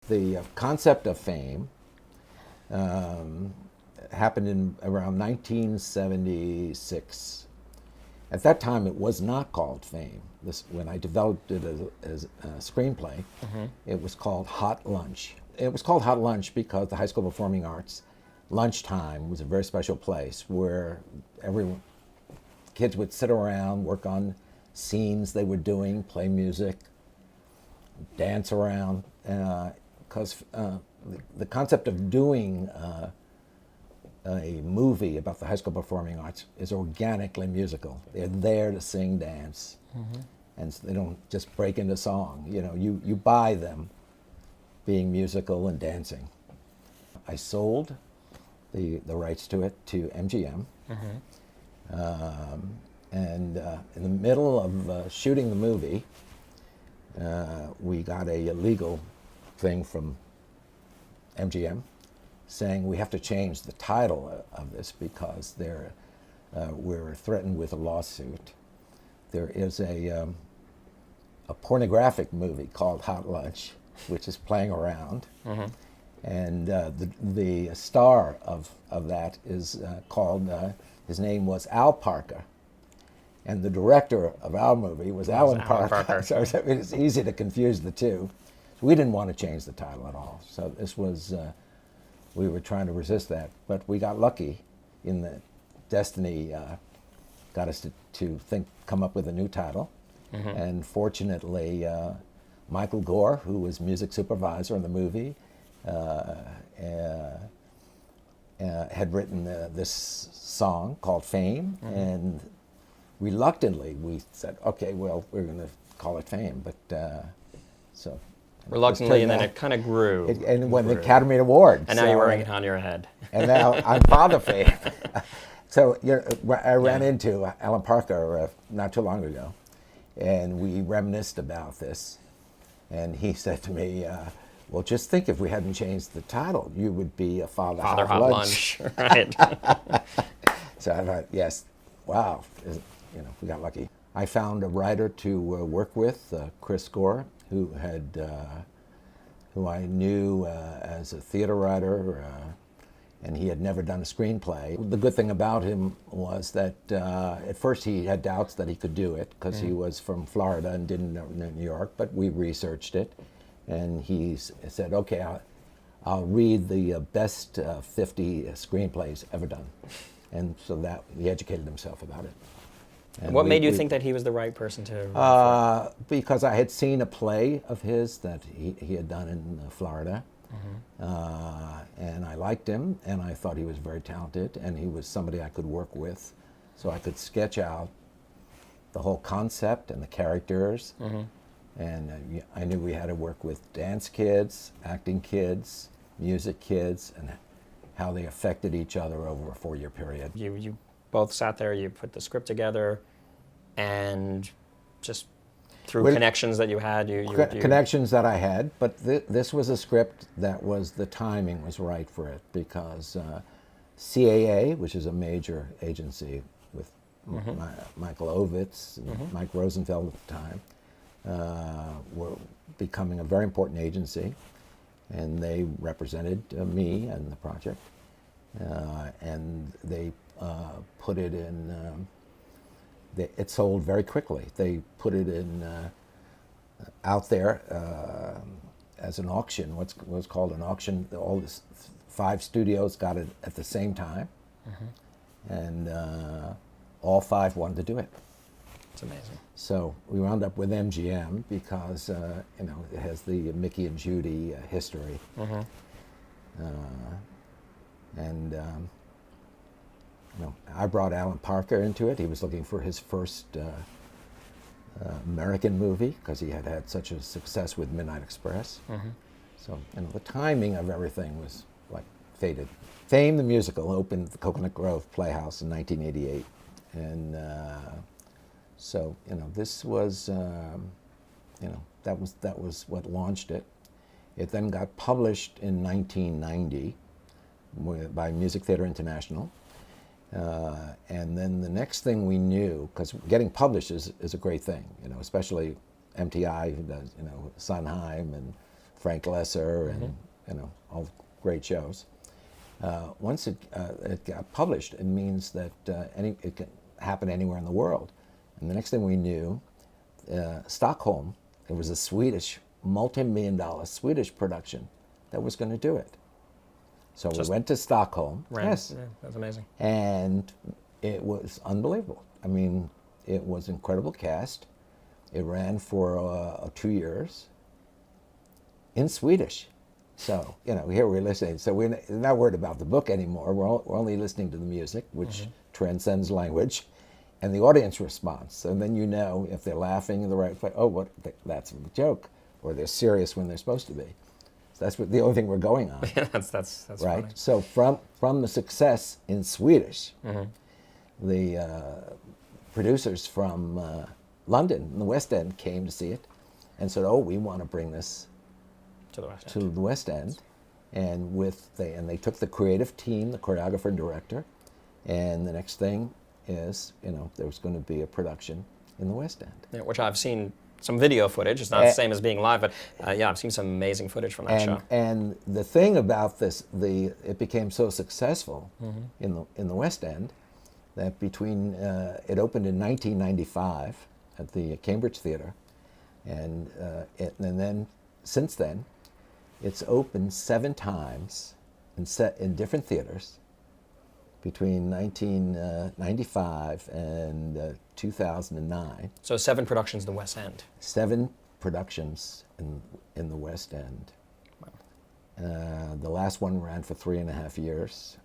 The concept of fame happened in around 1976. At that time, it was not called fame. When I developed it as a screenplay, it was called Hot Lunch. It was called Hot Lunch because the High School of Performing Arts lunchtime was a very special place where kids would sit around, work on scenes they were doing, play music, dance around. Because the concept of doing a movie about the High School Performing Arts is organically musical. They're there to sing, dance, and they don't just break into song. You buy them being musical and dancing. I sold the rights to it to MGM, and in the middle of shooting the movie, we got a legal thing from MGM saying we have to change the title of this because we're threatened with a lawsuit. There is a pornographic movie called Hot Lunch, which is playing around, and the star of that is called, his name was Al Parker, and the director of our movie was Alan Parker. So it's easy to confuse the two. So we didn't want to change the title at all. So this was, we were trying to resist that, but we got lucky in that destiny got us to come up with a new title. And fortunately, Michael Gore, who was music supervisor in the movie, had written this song called Fame, and reluctantly we said, okay, well, we're going to call it Fame, but so. Reluctantly, and then it kind of grew. And won the Academy Award. And now you're wearing it on your head. And now I'm Father Fame. So I ran into Alan Parker not too long ago, and we reminisced about this. And he said to me, well, just think if we hadn't changed the title, you would be a Father Hot Lunch. Right. So I thought, yes, wow, we got lucky. I found a writer to work with, Chris Gore, who I knew as a theater writer, and he had never done a screenplay. The good thing about him was that at first he had doubts that he could do it because he was from Florida and didn't know New York, but we researched it, and he said, okay, I'll read the best 50 screenplays ever done. And so that he educated himself about it. And what made you think that he was the right person to because I had seen a play of his that he had done in Florida, and I liked him, and I thought he was very talented, and he was somebody I could work with, so I could sketch out the whole concept and the characters, and I knew we had to work with dance kids, acting kids, music kids, and how they affected each other over a 4-year period. You both sat there, you put the script together, and just through connections that you had, connections that I had, but this was a script that the timing was right for it, because CAA, which is a major agency with Michael Ovitz and Mike Rosenfeld at the time, were becoming a very important agency, and they represented me and the project, and they put it in, it sold very quickly. They put it in out there as an auction, what's called an auction. All this 5 studios got it at the same time, and all 5 wanted to do it. It's amazing. So we wound up with MGM because it has the Mickey and Judy history, and I brought Alan Parker into it. He was looking for his first American movie because he had had such a success with Midnight Express. So the timing of everything was like fated. Fame the musical opened at the Coconut Grove Playhouse in 1988, and so this was that was what launched it. It then got published in 1990 by Music Theater International. And then the next thing we knew, because getting published is a great thing, especially MTI, who does, Sondheim and Frank Lesser and all great shows. Once it got published, it means that it can happen anywhere in the world. And the next thing we knew, Stockholm, it was a Swedish, multi-million-dollar Swedish production that was going to do it. So we went to Stockholm. Yes. Yeah, that's amazing. And it was unbelievable. I mean, it was an incredible cast. It ran for 2 years in Swedish. So, here we're listening. So we're not worried about the book anymore. We're only listening to the music, which transcends language, and the audience response. So then if they're laughing in the right place, that's a joke, or they're serious when they're supposed to be. So that's the only thing we're going on. Yeah, that's right. funny. So from the success in Swedish, the producers from London, in the West End, came to see it, and said, "Oh, we want to bring this to the West End," and they took the creative team, the choreographer and director, and the next thing is, there was going to be a production in the West End. Yeah, which I've seen some video footage. It's not the same as being live, but I've seen some amazing footage from that show. And the thing about this, it became so successful in the West End that it opened in 1995 at the Cambridge Theatre, and then since then, it's opened 7 times in different theaters between 1995 and 2009. So 7 productions in the West End. 7 productions in the West End. Wow. The last one ran for 3.5 years,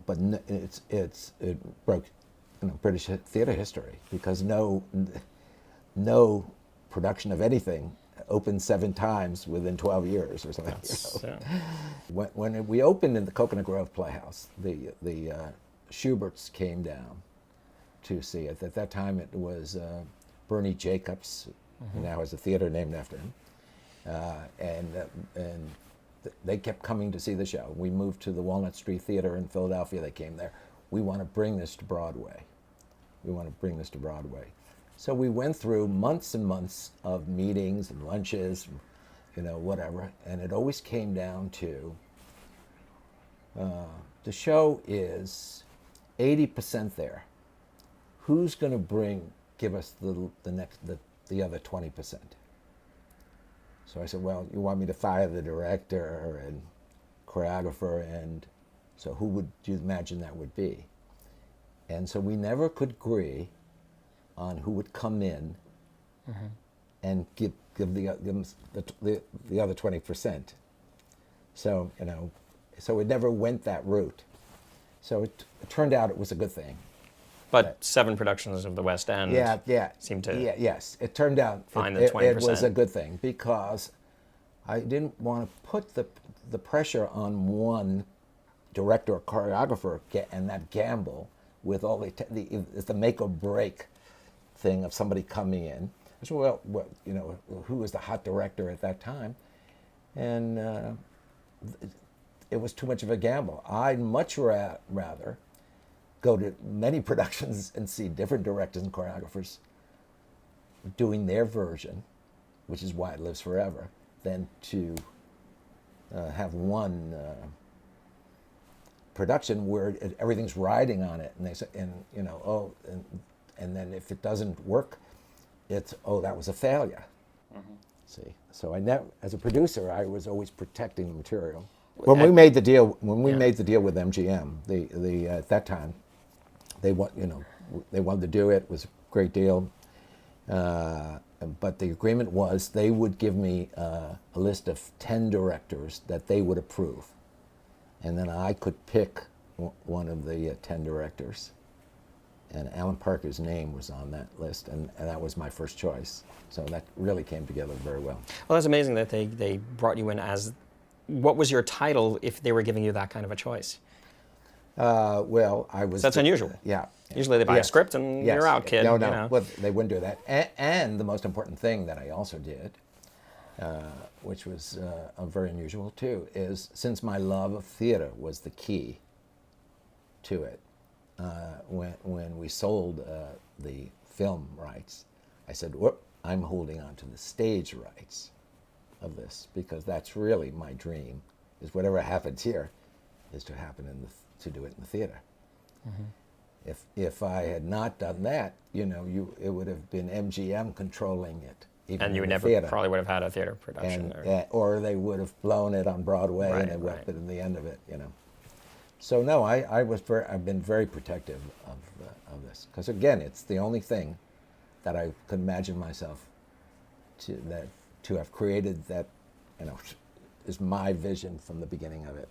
but it broke British theater history, because no production of anything opened 7 times within 12 years or something. When we opened in the Coconut Grove Playhouse, the Schuberts came down to see it. At that time, it was Bernie Jacobs, who now has a theater named after him, and they kept coming to see the show. We moved to the Walnut Street Theater in Philadelphia. They came there. We want to bring this to Broadway. So we went through months and months of meetings and lunches, whatever, and it always came down to the show is 80% there. Who's going to give us the other 20%? So I said, well, you want me to fire the director and choreographer, and so who would you imagine that would be? And so we never could agree on who would come in and give the other 20%. So so it never went that route. So it turned out it was a good thing. But 7 productions of the West End seemed to yes. It turned out find the 20%. It was a good thing, because I didn't want to put the pressure on one director or choreographer and that gamble with all the make or break thing of somebody coming in. I said, well, who was the hot director at that time? And it was too much of a gamble. I'd much rather go to many productions and see different directors and choreographers doing their version, which is why it lives forever, than to have one production where everything's riding on it, and they say, and then if it doesn't work, it's that was a failure. See, so as a producer, I was always protecting the material. When we made the deal with MGM, at that time, they wanted to do it. It was a great deal, but the agreement was they would give me a list of 10 directors that they would approve, and then I could pick one of the 10 directors. And Alan Parker's name was on that list, and that was my first choice. So that really came together very well. Well, that's amazing that they brought you in as. What was your title if they were giving you that kind of a choice? Well, I was. That's unusual. Yeah. Usually they buy a script and you're out, kid. No. Well, they wouldn't do that. And the most important thing that I also did, which was very unusual too, is since my love of theater was the key to it, when we sold the film rights, I said, I'm holding on to the stage rights of this, because that's really my dream, is whatever happens here is to happen to do it in the theater. If I had not done that, you know, it would have been MGM controlling it, even And you in would the never theater. probably would have had a theater production. Or they would have blown it on Broadway Right, and it right. left it in the end of it, you know. So no, I've been very protective of this, because again, it's the only thing that I could imagine myself to have created, that, you know, is my vision from the beginning of it.